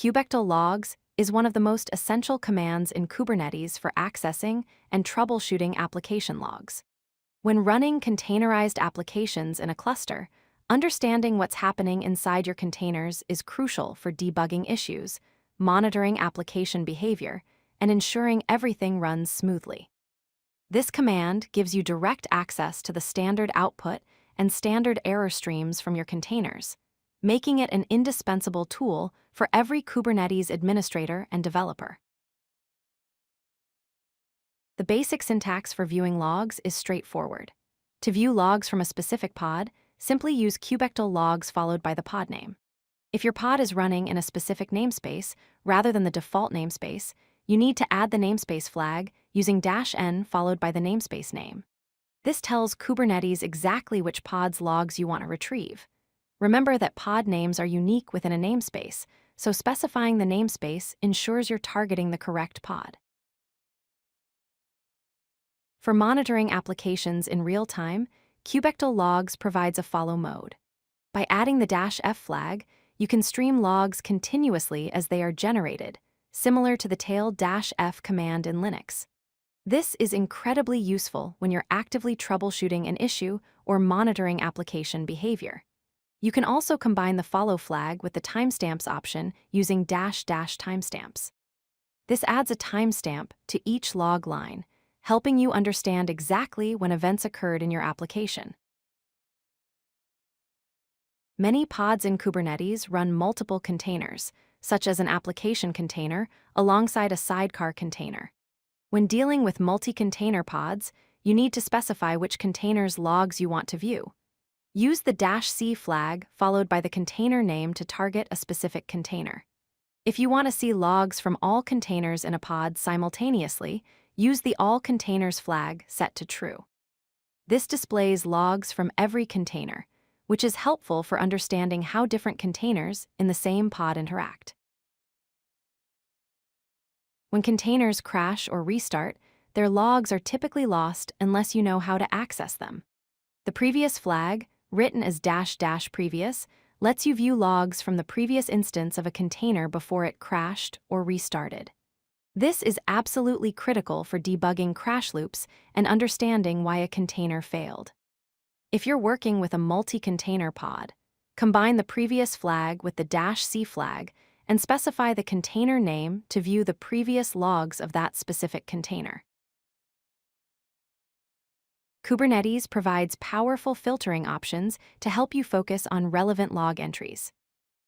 kubectl logs is one of the most essential commands in Kubernetes for accessing and troubleshooting application logs. When running containerized applications in a cluster, understanding what's happening inside your containers is crucial for debugging issues, monitoring application behavior, and ensuring everything runs smoothly. This command gives you direct access to the standard output and standard error streams from your containers, making it an indispensable tool for every Kubernetes administrator and developer. The basic syntax for viewing logs is straightforward. To view logs from a specific pod, simply use kubectl logs followed by the pod name. If your pod is running in a specific namespace rather than the default namespace, you need to add the namespace flag using -n followed by the namespace name. This tells Kubernetes exactly which pod's logs you want to retrieve. Remember that pod names are unique within a namespace, so specifying the namespace ensures you're targeting the correct pod. For monitoring applications in real time, kubectl logs provides a follow mode. By adding the -f flag, you can stream logs continuously as they are generated, similar to the tail-f command in Linux. This is incredibly useful when you're actively troubleshooting an issue or monitoring application behavior. You can also combine the follow flag with the timestamps option using --timestamps. This adds a timestamp to each log line, helping you understand exactly when events occurred in your application. Many pods in Kubernetes run multiple containers, such as an application container alongside a sidecar container. When dealing with multi-container pods, you need to specify which container's logs you want to view. Use the -c flag followed by the container name to target a specific container. If you want to see logs from all containers in a pod simultaneously, use the All Containers flag set to true. This displays logs from every container, which is helpful for understanding how different containers in the same pod interact. When containers crash or restart, their logs are typically lost unless you know how to access them. The previous flag, written as --previous, lets you view logs from the previous instance of a container before it crashed or restarted. This is absolutely critical for debugging crash loops and understanding why a container failed. If you're working with a multi-container pod, combine the previous flag with the -c flag and specify the container name to view the previous logs of that specific container. Kubernetes provides powerful filtering options to help you focus on relevant log entries.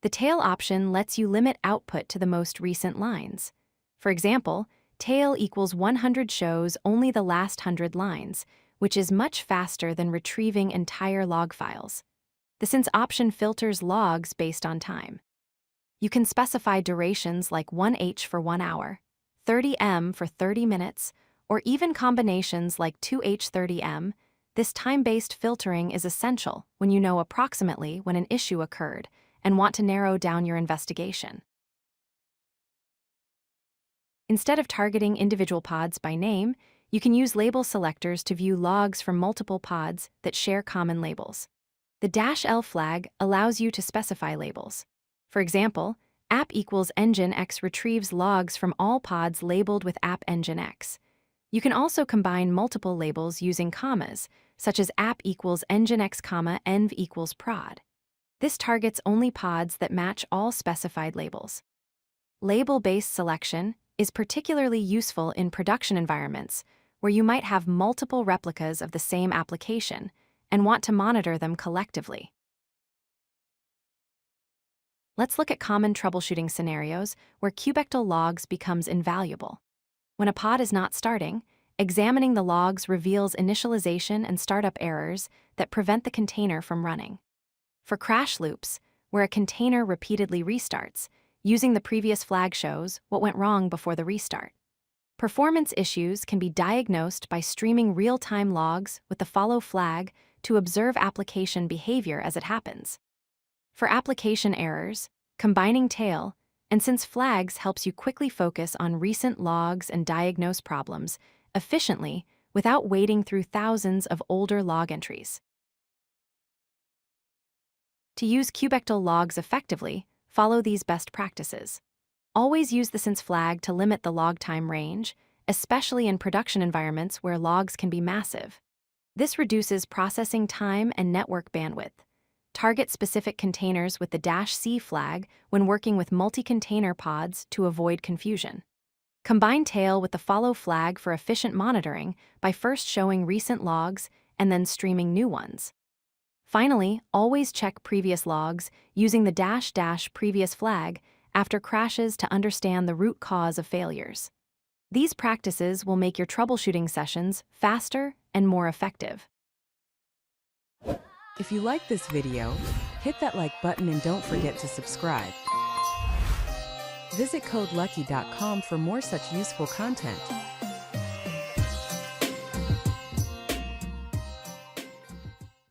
The tail option lets you limit output to the most recent lines. For example, tail equals 100 shows only the last 100 lines, which is much faster than retrieving entire log files. The since option filters logs based on time. You can specify durations like 1h for 1 hour, 30m for 30 minutes, or even combinations like 2h30m. This time-based filtering is essential when you know approximately when an issue occurred and want to narrow down your investigation. Instead of targeting individual pods by name, you can use label selectors to view logs from multiple pods that share common labels. The -l flag allows you to specify labels. For example, app equals engine_x retrieves logs from all pods labeled with app engine_x. You can also combine multiple labels using commas, such as app equals engine_x, env equals prod. This targets only pods that match all specified labels. Label-based selection is particularly useful in production environments where you might have multiple replicas of the same application and want to monitor them collectively. Let's look at common troubleshooting scenarios where kubectl logs becomes invaluable. When a pod is not starting, examining the logs reveals initialization and startup errors that prevent the container from running. For crash loops, where a container repeatedly restarts, using the previous flag shows what went wrong before the restart. Performance issues can be diagnosed by streaming real-time logs with the follow flag to observe application behavior as it happens. For application errors, combining tail, and since flags helps you quickly focus on recent logs and diagnose problems efficiently without wading through thousands of older log entries. To use kubectl logs effectively, follow these best practices. Always use the since flag to limit the log time range, especially in production environments where logs can be massive. This reduces processing time and network bandwidth. Target specific containers with the -c flag when working with multi-container pods to avoid confusion. Combine tail with the follow flag for efficient monitoring by first showing recent logs and then streaming new ones. Finally, always check previous logs using the --previous flag after crashes to understand the root cause of failures. These practices will make your troubleshooting sessions faster and more effective. If you like this video, hit that like button and don't forget to subscribe. Visit codelucky.com for more such useful content.